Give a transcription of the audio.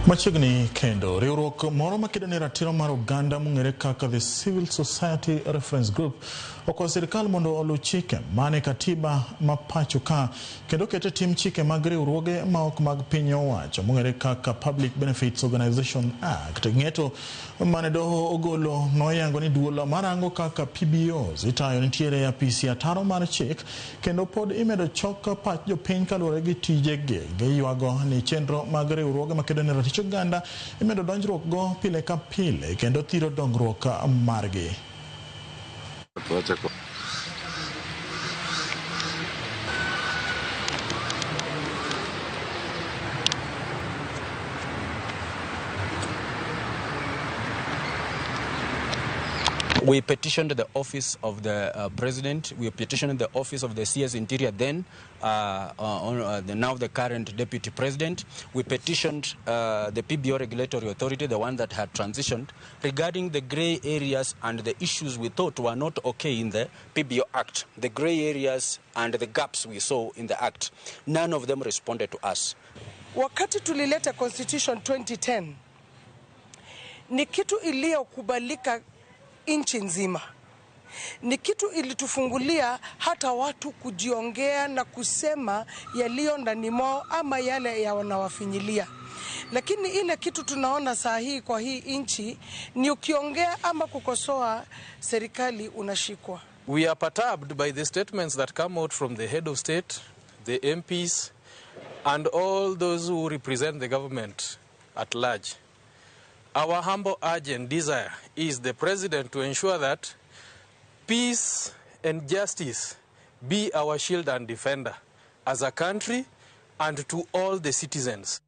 Machiegni kendo riwruok moro makedo ne ratiro mar oganda mong'ere kaka the Civil Society Reference Group okwayo sirkal mondo oluw chike mane katiba ma pacho ka kendo kete tim chike mag riwruoge ma ok mag piny owacho mong'ere kaka Public Benefits Organization Act. Ng'eto mane doho ogolo noyango ni duol marango kaka PBOs itayo nitiere apisi ataro mar chik kendo pod imedo chok pach jopiny kaluwore gi tijegi. Giywago ni chenro mag riwruoge makedo ne ratich oganda imedo donjruok go pile ka pile kendo thiro dongruok margi. We petitioned the office of the president. We petitioned the office of the CS Interior then, now the current deputy president. We petitioned the PBO regulatory authority, the one that had transitioned, regarding the grey areas and the issues we thought were not okay in the PBO Act. The grey areas and the gaps we saw in the Act. None of them responded to us. Wakati tulileta Constitution 2010, ni kitu iliyokubalika nchi nzima. Ni kitu ilitufungulia hata watu kujiongea na kusema yaliyo ndani mwao ama yale ya wanawafinyilia. Lakini ile kitu tunaona saa hii kwa hii nchi ni ukiongea ama kukosoa serikali unashikwa. We are perturbed by the statements that come out from the head of state, the MPs, and all those who represent the government at large. Our humble urge and desire is the president to ensure that peace and justice be our shield and defender as a country and to all the citizens.